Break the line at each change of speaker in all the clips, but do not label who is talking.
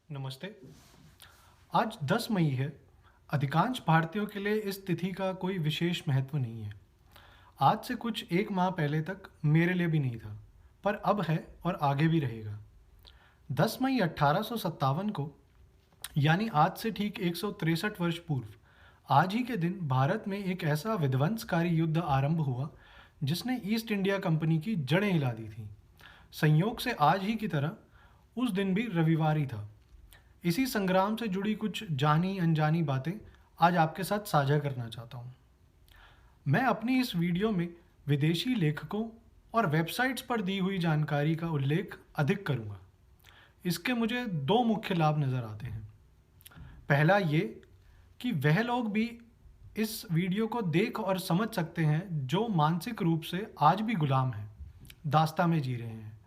नमस्ते। आज 10 मई है। अधिकांश भारतीयों के लिए इस तिथि का कोई विशेष महत्व नहीं है। आज से कुछ 1 माह पहले तक मेरे लिए भी नहीं था, पर अब है और आगे भी रहेगा। 10 मई 1857 को, यानी आज से ठीक 163 वर्ष पूर्व, आज ही के दिन भारत में एक ऐसा विध्वंसकारी युद्ध आरंभ हुआ जिसने ईस्ट इंडिया कंपनी की जड़ें हिला दी थीं। संयोग से आज ही की तरह उस दिन भी रविवार ही था। इसी संग्राम से जुड़ी कुछ जानी अनजानी बातें आज आपके साथ साझा करना चाहता हूँ। मैं अपनी इस वीडियो में विदेशी लेखकों और वेबसाइट्स पर दी हुई जानकारी का उल्लेख अधिक करूँगा। इसके मुझे दो मुख्य लाभ नज़र आते हैं। पहला ये कि वह लोग भी इस वीडियो को देख और समझ सकते हैं जो मानसिक रूप से आज भी गुलाम हैं, दास्ता में जी रहे हैं,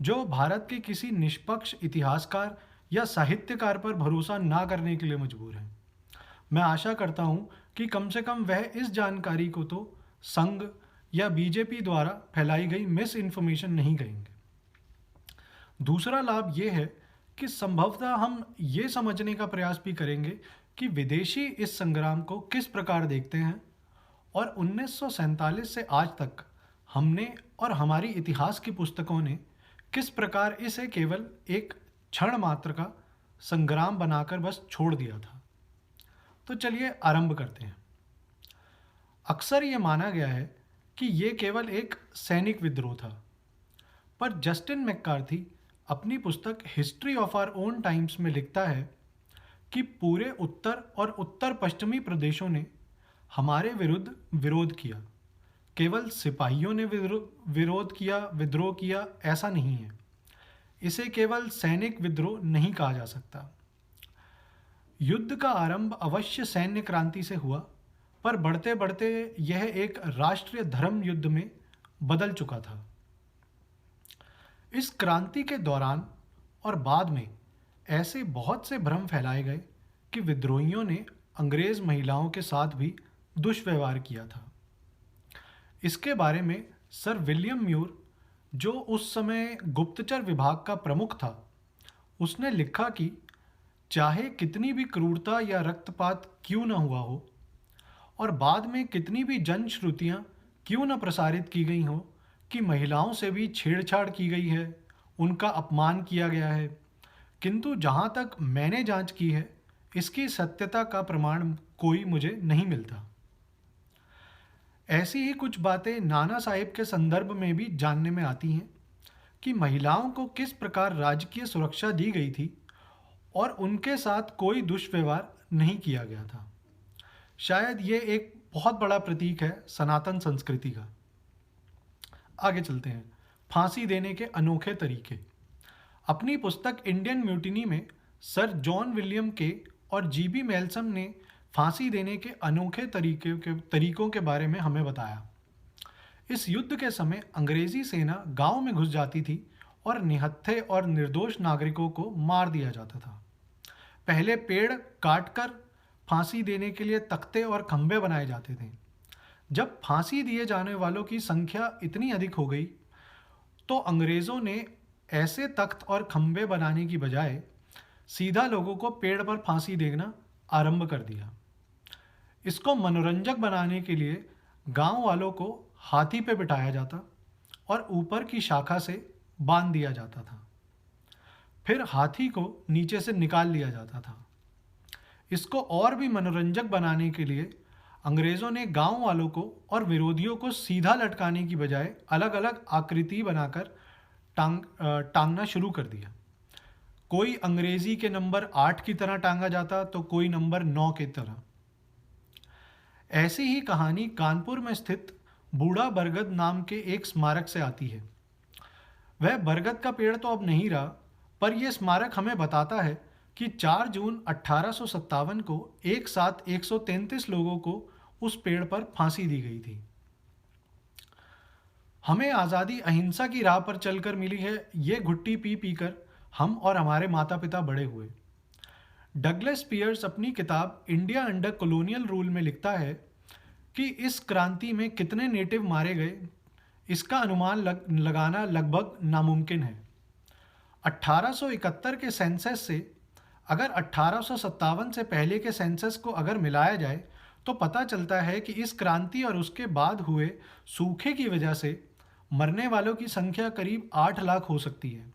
जो भारत के किसी निष्पक्ष इतिहासकार या साहित्यकार पर भरोसा ना करने के लिए मजबूर हैं। मैं आशा करता हूं कि कम से कम वह इस जानकारी को तो संघ या बीजेपी द्वारा फैलाई गई मिस इन्फॉर्मेशन नहीं कहेंगे। दूसरा लाभ ये है कि संभवतः हम ये समझने का प्रयास भी करेंगे कि विदेशी इस संग्राम को किस प्रकार देखते हैं और 1947 से आज तक हमने और हमारी इतिहास की पुस्तकों ने किस प्रकार इसे केवल एक क्षण मात्र का संग्राम बनाकर बस छोड़ दिया था। तो चलिए आरंभ करते हैं। अक्सर ये माना गया है कि ये केवल एक सैनिक विद्रोह था, पर जस्टिन मैककार्थी अपनी पुस्तक history of our own times में लिखता है कि पूरे उत्तर और उत्तर पश्चिमी प्रदेशों ने हमारे विरुद्ध विरोध किया। केवल सिपाहियों ने विद्रोह किया ऐसा नहीं है। इसे केवल सैनिक विद्रोह नहीं कहा जा सकता। युद्ध का आरंभ अवश्य सैन्य क्रांति से हुआ, पर बढ़ते बढ़ते यह एक राष्ट्रीय धर्म युद्ध में बदल चुका था। इस क्रांति के दौरान और बाद में ऐसे बहुत से भ्रम फैलाए गए कि विद्रोहियों ने अंग्रेज महिलाओं के साथ भी दुष्व्यवहार किया था। इसके बारे में सर विलियम म्यूर, जो उस समय गुप्तचर विभाग का प्रमुख था, उसने लिखा कि चाहे कितनी भी क्रूरता या रक्तपात क्यों न हुआ हो और बाद में कितनी भी जनश्रुतियाँ क्यों न प्रसारित की गई हों कि महिलाओं से भी छेड़छाड़ की गई है, उनका अपमान किया गया है, किंतु जहाँ तक मैंने जांच की है, इसकी सत्यता का प्रमाण कोई मुझे नहीं मिलता। ऐसी ही कुछ बातें नाना साहिब के संदर्भ में भी जानने में आती हैं कि महिलाओं को किस प्रकार राजकीय सुरक्षा दी गई थी और उनके साथ कोई दुष्व्यवहार नहीं किया गया था। शायद ये एक बहुत बड़ा प्रतीक है सनातन संस्कृति का। आगे चलते हैं। फांसी देने के अनोखे तरीके। अपनी पुस्तक इंडियन म्यूटिनी में सर जॉन विलियम के और जीबी मेल्सम ने फांसी देने के अनोखे तरीकों के बारे में हमें बताया। इस युद्ध के समय अंग्रेजी सेना गांव में घुस जाती थी और निहत्थे और निर्दोष नागरिकों को मार दिया जाता था। पहले पेड़ काटकर फांसी देने के लिए तख्ते और खंभे बनाए जाते थे। जब फांसी दिए जाने वालों की संख्या इतनी अधिक हो गई तो अंग्रेज़ों ने ऐसे तख्त और खंभे बनाने की बजाय सीधा लोगों को पेड़ पर फांसी देना आरंभ कर दिया। इसको मनोरंजक बनाने के लिए गांव वालों को हाथी पे बिठाया जाता और ऊपर की शाखा से बांध दिया जाता था। फिर हाथी को नीचे से निकाल लिया जाता था। इसको और भी मनोरंजक बनाने के लिए अंग्रेज़ों ने गांव वालों को और विरोधियों को सीधा लटकाने की बजाय अलग अलग आकृति बनाकर टांगना शुरू कर दिया। कोई अंग्रेजी के नंबर 8 की तरह टांगा जाता तो कोई नंबर 9 की तरह। ऐसी ही कहानी कानपुर में स्थित बूढ़ा बरगद नाम के एक स्मारक से आती है। वह बरगद का पेड़ तो अब नहीं रहा, पर यह स्मारक हमें बताता है कि 4 जून 1857 को एक साथ 133 लोगों को उस पेड़ पर फांसी दी गई थी। हमें आज़ादी अहिंसा की राह पर चलकर मिली है, ये घुट्टी पी पी कर हम और हमारे माता पिता बड़े हुए। डगलस पियर्स अपनी किताब इंडिया अंडर कॉलोनियल रूल में लिखता है कि इस क्रांति में कितने नेटिव मारे गए, इसका अनुमान लगाना लगभग नामुमकिन है। 1871 के सेंसस से अगर 1857 से पहले के सेंसस को अगर मिलाया जाए तो पता चलता है कि इस क्रांति और उसके बाद हुए सूखे की वजह से मरने वालों की संख्या करीब 8 लाख हो सकती है।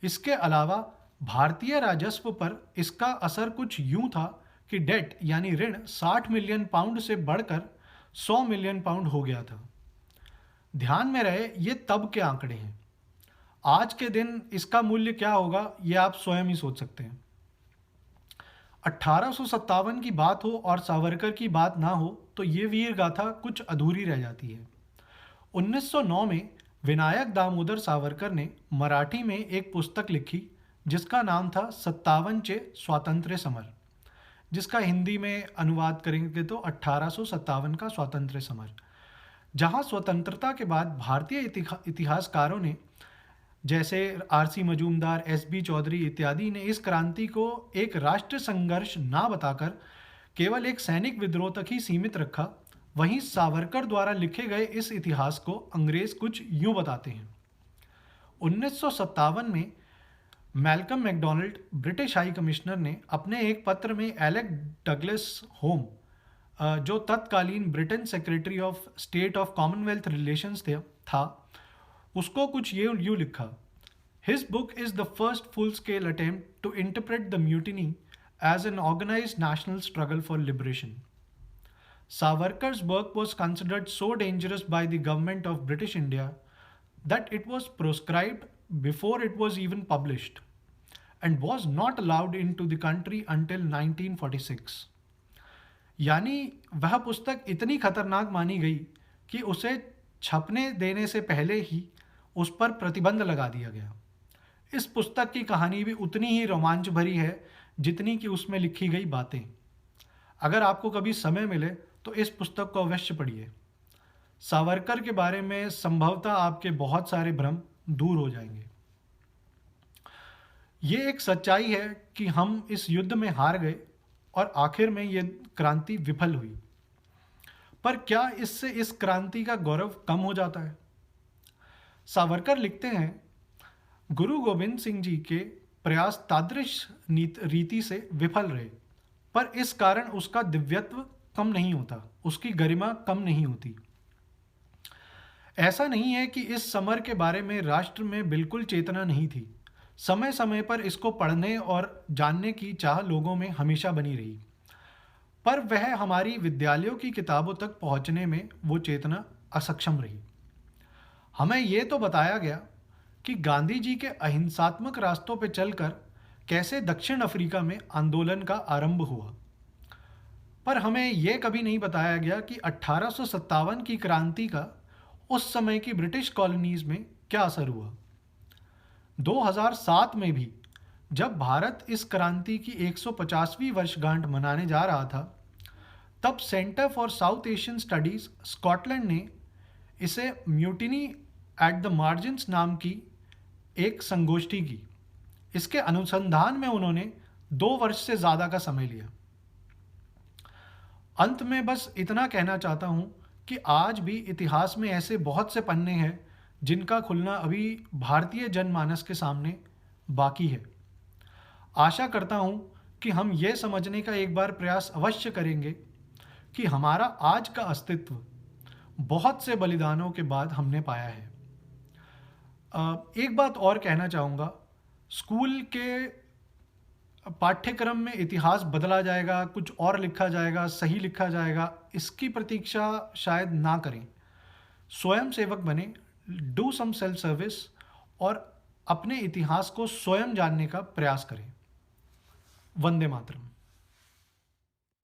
इसके अलावा भारतीय राजस्व पर इसका असर कुछ यूं था कि डेट यानी ऋण 60 मिलियन पाउंड से बढ़कर 100 मिलियन पाउंड हो गया था। ध्यान में रहे ये तब के आंकड़े हैं। आज के दिन इसका मूल्य क्या होगा ये आप स्वयं ही सोच सकते हैं। 1857 की बात हो और सावरकर की बात ना हो तो ये वीर गाथा कुछ अधूरी रह जाती है। 1909 में विनायक दामोदर सावरकर ने मराठी में एक पुस्तक लिखी जिसका नाम था 57 स्वातंत्र्य समर, जिसका हिंदी में अनुवाद करेंगे तो 1857 का स्वातंत्र्य समर, जहां स्वतंत्रता के बाद भारतीय इतिहासकारों ने जैसे आरसी मजूमदार, एसबी चौधरी इत्यादि ने इस क्रांति को एक राष्ट्र संघर्ष ना बताकर केवल एक सैनिक विद्रोह तक ही सीमित रखा, वहीं सावरकर द्वारा लिखे गए इस इतिहास को अंग्रेज कुछ यूं बताते हैं। 1957 में Malcolm MacDonald British high commissioner ने अपने एक पत्र में एलेक डगलस होम, जो तत्कालीन Britain secretary of state of commonwealth relations था, उसको कुछ ये यूं लिखा: his book is the first full scale attempt to interpret the mutiny as an organised national struggle for liberation. Savarkar's work was considered so dangerous by the government of British India that it was proscribed before it was even published and was not allowed into the country until 1946। यानी वह पुस्तक इतनी खतरनाक मानी गई कि उसे छपने देने से पहले ही उस पर प्रतिबंध लगा दिया गया। इस पुस्तक की कहानी भी उतनी ही रोमांच भरी है जितनी कि उसमें लिखी गई बातें। अगर आपको कभी समय मिले तो इस पुस्तक को अवश्य पढ़िए। सावरकर के बारे में संभवतः आपके बहुत सारे भ्रम दूर हो जाएंगे। ये एक सच्चाई है कि हम इस युद्ध में हार गए और आखिर में ये क्रांति विफल हुई, पर क्या इससे इस क्रांति का गौरव कम हो जाता है? सावरकर लिखते हैं, गुरु गोविंद सिंह जी के प्रयास तादृश रीति से विफल रहे, पर इस कारण उसका दिव्यत्व कम नहीं होता, उसकी गरिमा कम नहीं होती। ऐसा नहीं है कि इस समर के बारे में राष्ट्र में बिल्कुल चेतना नहीं थी। समय समय पर इसको पढ़ने और जानने की चाह लोगों में हमेशा बनी रही, पर वह हमारी विद्यालयों की किताबों तक पहुंचने में वो चेतना असक्षम रही। हमें ये तो बताया गया कि गांधी जी के अहिंसात्मक रास्तों पर चलकर कैसे दक्षिण अफ्रीका में आंदोलन का आरंभ हुआ, पर हमें यह कभी नहीं बताया गया कि 1857 की क्रांति का उस समय की ब्रिटिश कॉलोनीज में क्या असर हुआ। 2007 में भी जब भारत इस क्रांति की 150वीं वर्षगांठ मनाने जा रहा था, तब centre for south Asian studies Scotland ने इसे म्यूटिनी एट द मार्जिन्स नाम की एक संगोष्ठी की। इसके अनुसंधान में उन्होंने 2 वर्ष से ज़्यादा का समय लिया। अंत में बस इतना कहना चाहता हूँ कि आज भी इतिहास में ऐसे बहुत से पन्ने हैं जिनका खुलना अभी भारतीय जनमानस के सामने बाकी है। आशा करता हूँ कि हम ये समझने का एक बार प्रयास अवश्य करेंगे कि हमारा आज का अस्तित्व बहुत से बलिदानों के बाद हमने पाया है। एक बात और कहना चाहूँगा, स्कूल के पाठ्यक्रम में इतिहास बदला जाएगा, कुछ और लिखा जाएगा, सही लिखा जाएगा, इसकी प्रतीक्षा शायद ना करें। स्वयं सेवक बने, डू सम सेल्फ सर्विस और अपने इतिहास को स्वयं जानने का प्रयास करें। वंदे मातरम।